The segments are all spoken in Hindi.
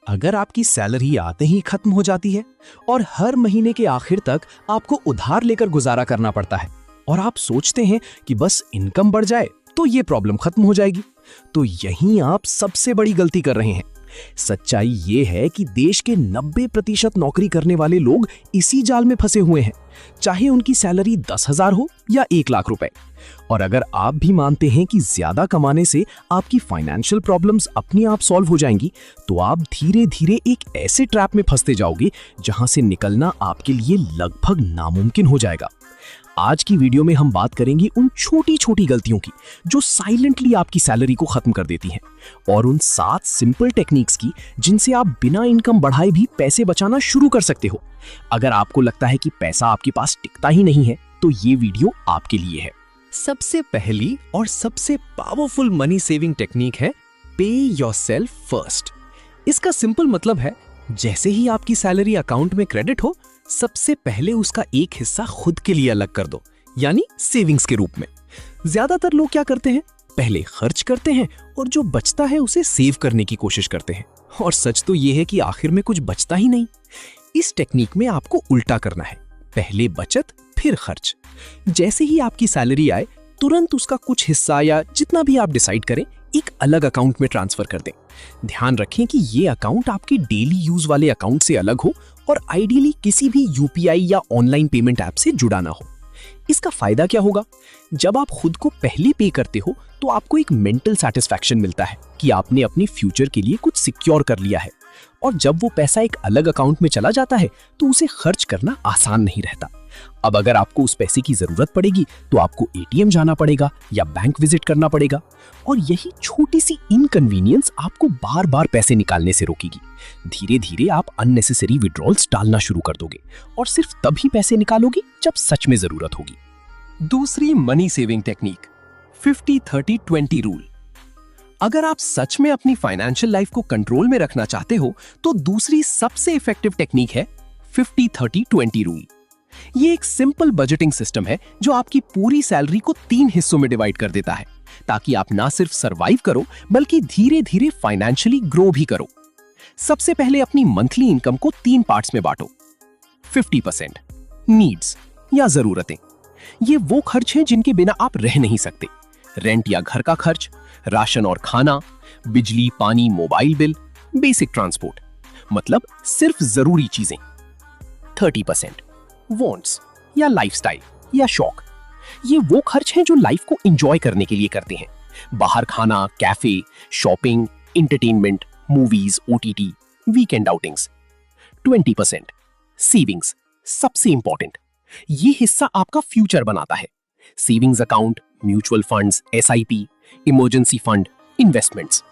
अगर आपकी सैलरी आते ही खत्म हो जाती है और हर महीने के आखिर तक आपको उधार लेकर गुजारा करना पड़ता है और आप सोचते हैं कि बस इनकम बढ़ जाए तो ये प्रॉब्लम खत्म हो जाएगी, तो यहीं आप सबसे बड़ी गलती कर रहे हैं। सच्चाई ये है कि देश के 90% नौकरी करने वाले लोग इसी जाल में फंसे हुए हैं, चाहे उनकी सैलरी 10,000 हो या 1 लाख रुपए। और अगर आप भी मानते हैं कि ज्यादा कमाने से आपकी फाइनेंशियल प्रॉब्लम्स अपने आप सॉल्व हो जाएंगी, तो आप धीरे धीरे एक ऐसे ट्रैप में फंसते जाओगे जहां से निकलना आपके लिए लगभग नामुमकिन हो जाएगा। आज की वीडियो में हम बात करेंगे उन छोटी छोटी गलतियों की जो साइलेंटली आपकी सैलरी को खत्म कर देती हैं, और उन 7 सिंपल टेक्निक्स की जिनसे आप बिना इनकम बढ़ाए भी पैसे बचाना शुरू कर सकते हो। अगर आपको लगता है कि पैसा आपके पास टिकता ही नहीं है, तो ये वीडियो आपके लिए है। सबसे पहली और सबसे पावरफुल मनी सेविंग टेक्निक है पे योरसेल्फ फर्स्ट। इसका सिंपल मतलब है, जैसे ही आपकी सैलरी अकाउंट में क्रेडिट हो, सबसे पहले उसका एक हिस्सा खुद के लिए अलग कर दो, यानी सेविंग्स के रूप में। ज्यादातर लोग क्या करते हैं, पहले खर्च करते हैं और जो बचता है उसे सेव करने की कोशिश करते हैं, और सच तो यह है कि आखिर में कुछ बचता ही नहीं। इस टेक्निक में आपको उल्टा करना है, पहले बचत फिर खर्च। जैसे ही आपकी सैलरी आए, तुरंत उसका कुछ हिस्सा या जितना भी आप डिसाइड करें एक अलग अकाउंट में ट्रांसफर कर दें। ध्यान रखें कि ये अकाउंट आपके डेली यूज वाले अकाउंट से अलग हो और आइडियली किसी भी यूपीआई या ऑनलाइन पेमेंट ऐप से जुड़ा ना हो। इसका फायदा क्या होगा, जब आप खुद को पहले पे करते हो तो आपको एक मेंटल सेटिस्फैक्शन मिलता है कि आपने अपने फ्यूचर के लिए कुछ सिक्योर कर लिया है, और जब वो पैसा एक अलग अकाउंट में चला जाता है तो उसे खर्च करना आसान नहीं रहता। अब अगर आपको उस पैसे की जरूरत पड़ेगी तो आपको एटीएम जाना पड़ेगा या बैंक विजिट करना पड़ेगा, और यही छोटी सी इनकन्वीनियंस आपको बार बार पैसे निकालने से रोकेगी। धीरे धीरे आप अननेसेसरी विड्रॉल्स डालना शुरू कर दोगे और सिर्फ तभी पैसे निकालोगे जब सच में जरूरत होगी। दूसरी मनी सेविंग टेक्निक 50-30-20 रूल। अगर आप सच में अपनी फाइनेंशियल लाइफ को कंट्रोल में रखना चाहते हो तो दूसरी सबसे इफेक्टिव टेक्निक है 50-30-20 रूल। ये एक सिंपल बजटिंग सिस्टम है जो आपकी पूरी सैलरी को 3 हिस्सों में डिवाइड कर देता है, ताकि आप ना सिर्फ सरवाइव करो बल्कि धीरे धीरे फाइनेंशियली ग्रो भी करो। सबसे पहले अपनी मंथली इनकम को 3 पार्ट्स में बांटो। 50% नीड्स या जरूरतें। ये वो खर्च हैं जिनके बिना आप रह नहीं सकते। रेंट या घर का खर्च, राशन और खाना, बिजली, पानी, मोबाइल बिल, बेसिक ट्रांसपोर्ट, मतलब सिर्फ जरूरी चीजें। 30% वॉन्ट्स या लाइफस्टाइल या शौक। ये वो खर्च हैं जो लाइफ को एंजॉय करने के लिए करते हैं। बाहर खाना, cafe, shopping, entertainment, movies, OTT, weekend outings. 20% savings, सबसे इंपॉर्टेंट। ये हिस्सा आपका फ्यूचर बनाता है। Savings account, mutual funds, SIP, emergency fund, investments.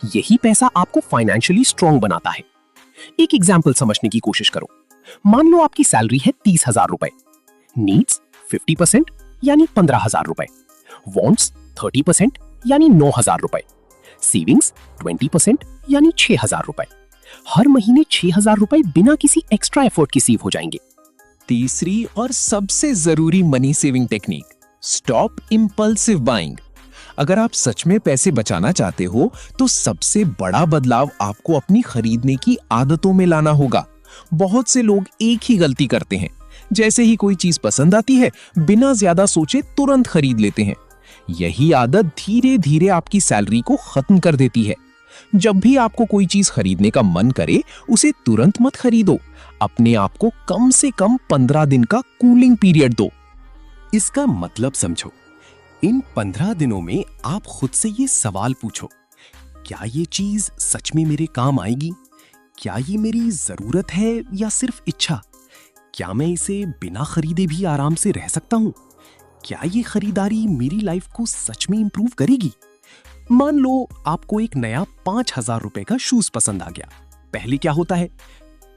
यही पैसा आपको फाइनेंशियली स्ट्रॉन्ग बनाता है। एक एग्जाम्पल समझने की कोशिश करो। मान लो आपकी सैलरी है 30,000 रुपए। नीड्स 50% यानी 15,000 रुपए। वॉन्ट्स 30% यानी 9,000 रुपए। सेविंग्स 20% यानी 6,000 रुपए। हर महीने 6,000 रुपए बिना किसी एक्स्ट्रा एफर्ट के सेव हो जाएंगे। तीसरी और सबसे जरूरी money saving technique, stop impulsive buying. अगर आप सच में पैसे बचाना चाहते हो तो सबसे बड़ा बदलाव आपको अपनी खरीदने की आदतों में लाना होगा। बहुत से लोग एक ही गलती करते हैं, जैसे ही कोई चीज पसंद आती है बिना ज्यादा सोचे तुरंत खरीद लेते हैं। यही आदत धीरे धीरे आपकी सैलरी को खत्म कर देती है। जब भी आपको कोई चीज खरीदने का मन करे उसे तुरंत मत खरीदो, अपने आप को कम से कम 15 दिन का कूलिंग पीरियड दो। इसका मतलब समझो, इन 15 दिनों में आप खुद से ये सवाल पूछो, क्या ये चीज सच में मेरे काम आएगी? क्या ये मेरी जरूरत है या सिर्फ इच्छा? क्या मैं इसे बिना खरीदे भी आराम से रह सकता हूं? क्या ये खरीदारी मेरी लाइफ को सच में इंप्रूव करेगी? मान लो आपको एक नया 5,000 रुपए का शूज पसंद आ गया। पहले क्या होता है,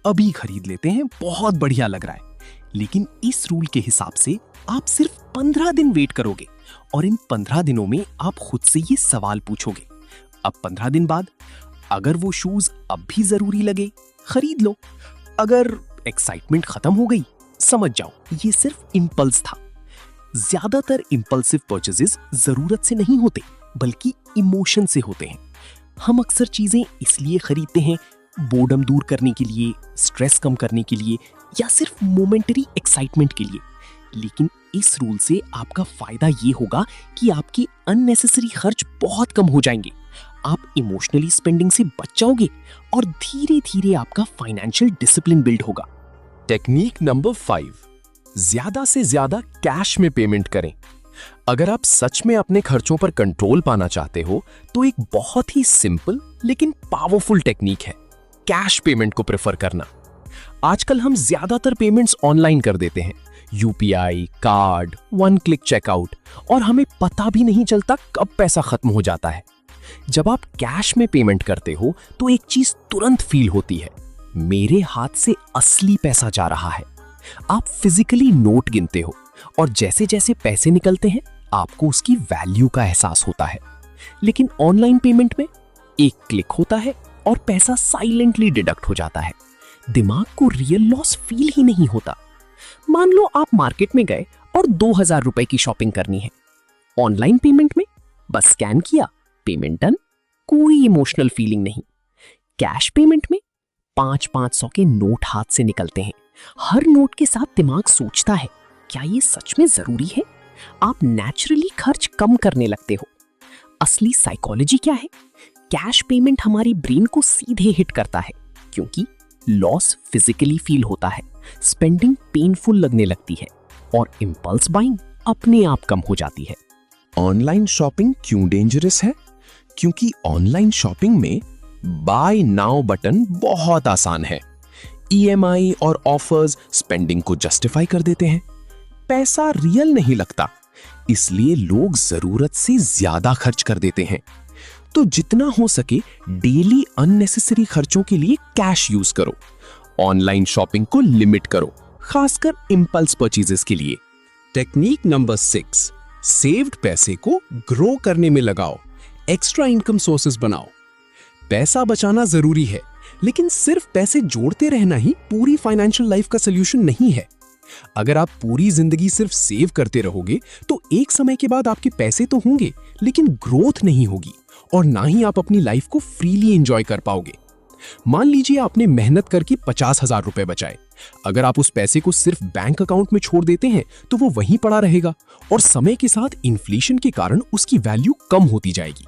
अभी खरीद लेते हैं, बहुत बढ़िया लग रहा है। लेकिन इस रूल के हिसाब से आप सिर्फ 15 दिन वेट करोगे, और इन 15 दिनों में आप खुद से ये सवाल पूछोगे। अब 15 दिन बाद अगर वो शूज अब भी जरूरी लगे, खरीद लो। अगर एक्साइटमेंट खत्म हो गई, समझ जाओ ये सिर्फ इंपल्स था। ज्यादातर इंपल्सिव परचेजेस जरूरत से नहीं होते, बल्कि इमोशन से होते हैं। हम अक्सर चीजें इसलिए खरीदते हैं बोर्डम दूर करने के लिए, स्ट्रेस कम करने के लिए या सिर्फ मोमेंटरी एक्साइटमेंट के लिए। लेकिन इस रूल से आपका फायदा ये होगा कि आपके अननेसेसरी खर्च बहुत कम हो जाएंगे, आप इमोशनली स्पेंडिंग से बच जाओगे और धीरे धीरे आपका फाइनेंशियल डिसिप्लिन बिल्ड होगा। टेक्निक नंबर 5, ज्यादा से ज्यादा कैश में पेमेंट करें। अगर आप सच में अपने खर्चों पर कंट्रोल पाना चाहते हो तो एक बहुत ही सिंपल लेकिन पावरफुल टेक्निक है कैश पेमेंट को प्रेफर करना। आजकल हम ज्यादातर पेमेंट्स ऑनलाइन कर देते हैं, UPI, card, one click checkout, और हमें पता भी नहीं चलता कब पैसा खत्म हो जाता है। जब आप कैश में पेमेंट करते हो तो एक चीज तुरंत फील होती है, मेरे हाथ से असली पैसा जा रहा है। आप फिजिकली नोट गिनते हो और जैसे जैसे पैसे निकलते हैं आपको उसकी वैल्यू का एहसास होता है। लेकिन ऑनलाइन पेमेंट में एक क्लिक होता है और पैसा साइलेंटली डिडक्ट हो जाता है, दिमाग को रियल लॉस फील ही नहीं होता। मान लो आप मार्केट में गए और 2000 रुपए की शॉपिंग करनी है। ऑनलाइन पेमेंट में बस स्कैन किया, पेमेंट डन, कोई इमोशनल फीलिंग नहीं। कैश पेमेंट में 500-500 के नोट हाथ से निकलते हैं। हर नोट के साथ दिमाग सोचता है, क्या ये सच में जरूरी है? आप नेचुरली खर्च कम करने लगते हो। असली साइकोलॉजी क्या है? कैश पेमेंट हमारी ब्रेन को सीधे हिट करता है क्योंकि लॉस फिजिकली फील होता है, स्पेंडिंग पेनफुल लगने लगती है और इंपल्स बाइंग अपने आप कम हो जाती है। ऑनलाइन शॉपिंग क्यों डेंजरस है? क्योंकि ऑनलाइन शॉपिंग में बाय नाउ बटन बहुत आसान है। ईएमआई और ऑफर्स स्पेंडिंग को जस्टिफाई कर देते हैं। पैसा रियल नहीं लगता, इसलिए लोग जरूरत से ज्यादा खर्च कर देते हैं। तो जितना हो सके डेली अननेसेसरी खर्चों के लिए कैश यूज करो। ऑनलाइन शॉपिंग को लिमिट करो, खासकर इंपल्स परचेजेस के लिए। टेक्निक नंबर 6, सेव्ड पैसे को ग्रो करने में लगाओ, एक्स्ट्रा इनकम सोर्सेस बनाओ। पैसा बचाना जरूरी है, लेकिन सिर्फ पैसे जोड़ते रहना ही पूरी फाइनेंशियल लाइफ का सलूशन नहीं है। अगर आप पूरी जिंदगी सिर्फ सेव करते रहोगे तो एक समय के बाद आपके पैसे तो होंगे लेकिन ग्रोथ नहीं होगी और ना ही आप अपनी लाइफ को फ्रीली एंजॉय कर पाओगे। मान लीजिए आपने मेहनत करके 50,000 रुपए बचाए। अगर आप उस पैसे को सिर्फ बैंक अकाउंट में छोड़ देते हैं तो वो वहीं पड़ा रहेगा और समय के साथ इन्फ्लेशन के कारण उसकी वैल्यू कम होती जाएगी।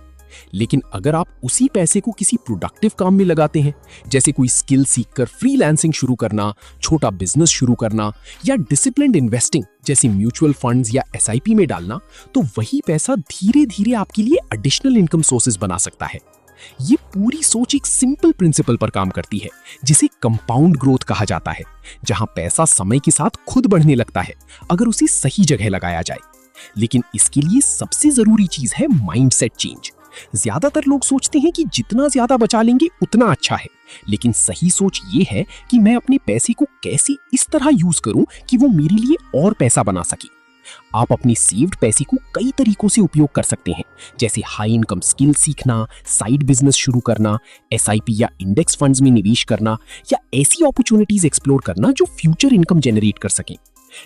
लेकिन अगर आप उसी पैसे को किसी प्रोडक्टिव काम में लगाते हैं, जैसे कोई स्किल सीखकर फ्रीलांसिंग शुरू करना, छोटा बिजनेस शुरू करना या डिसिप्लिन्ड इन्वेस्टिंग जैसे म्यूचुअल फंड्स या एसआईपी में डालना, तो वही पैसा धीरे धीरे आपके लिए एडिशनल इनकम सोर्सेज बना सकता है। ये पूरी सोच एक सिंपल प्रिंसिपल पर काम करती है जिसे कंपाउंड ग्रोथ कहा जाता है, जहां पैसा समय के साथ खुद बढ़ने लगता है अगर उसे सही जगह लगाया जाए। लेकिन इसके लिए सबसे जरूरी चीज है माइंडसेट चेंज। ज्यादातर लोग सोचते हैं कि जितना ज्यादा बचा लेंगे उतना अच्छा है, लेकिन सही सोच ये है कि मैं अपने पैसे को कैसे इस तरह यूज करूं कि वो मेरे लिए और पैसा बना सके। आप अपनी सेव्ड पैसे को कई तरीकों से उपयोग कर सकते हैं, जैसे हाई इनकम स्किल सीखना, साइड बिजनेस शुरू करना, एसआईपी या इंडेक्स फंड्स में निवेश करना या ऐसी अपॉर्चुनिटीज एक्सप्लोर करना जो फ्यूचर इनकम जनरेट कर सकें।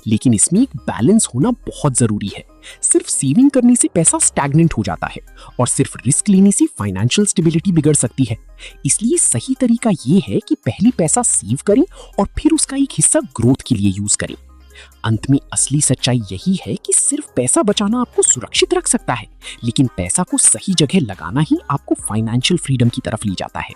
लेकिन इसमें एक बैलेंस होना बहुत जरूरी है। सिर्फ सेविंग करने से पैसा स्टैग्नेंट हो जाता है और सिर्फ रिस्क लेने से फाइनेंशियल स्टेबिलिटी बिगड़ सकती है। इसलिए सही तरीका ये है कि पहले पैसा सेव करें और फिर उसका एक हिस्सा ग्रोथ के लिए यूज करें। अंत में असली सच्चाई यही है कि सिर्फ पैसा बचाना आपको सुरक्षित रख सकता है, लेकिन पैसा को सही जगह लगाना ही आपको फाइनेंशियल फ्रीडम की तरफ ले जाता है।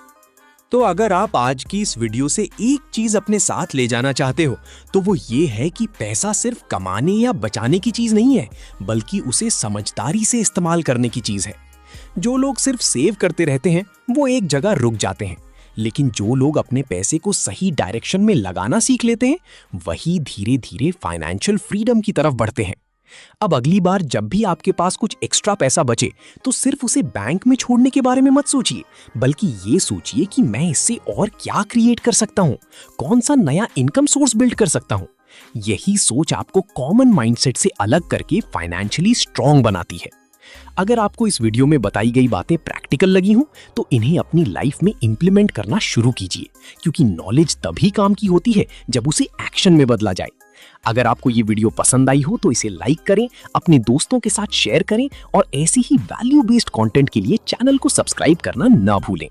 तो अगर आप आज की इस वीडियो से एक चीज अपने साथ ले जाना चाहते हो तो वो ये है कि पैसा सिर्फ कमाने या बचाने की चीज नहीं है, बल्कि उसे समझदारी से इस्तेमाल करने की चीज है। जो लोग सिर्फ सेव करते रहते हैं वो एक जगह रुक जाते हैं, लेकिन जो लोग अपने पैसे को सही डायरेक्शन में लगाना सीख लेते हैं वही धीरे धीरे फाइनेंशियल फ्रीडम की तरफ बढ़ते हैं। अब अगली बार जब भी आपके पास कुछ एक्स्ट्रा पैसा बचे तो सिर्फ उसे बैंक में छोड़ने के बारे में मत सोचिए, बल्कि ये सोचिए कि मैं इससे और क्या क्रिएट कर सकता हूँ, कौन सा नया इनकम सोर्स बिल्ड कर सकता हूँ। यही सोच आपको कॉमन माइंडसेट से अलग करके फाइनेंशियली स्ट्रांग बनाती है। अगर आपको इस वीडियो में बताई गई बातें प्रैक्टिकल लगी हो तो इन्हें अपनी लाइफ में इंप्लीमेंट करना शुरू कीजिए, क्योंकि नॉलेज तभी काम की होती है जब उसे एक्शन में बदला जाए। अगर आपको ये वीडियो पसंद आई हो तो इसे लाइक करें, अपने दोस्तों के साथ शेयर करें और ऐसे ही वैल्यू बेस्ड कंटेंट के लिए चैनल को सब्सक्राइब करना ना भूलें।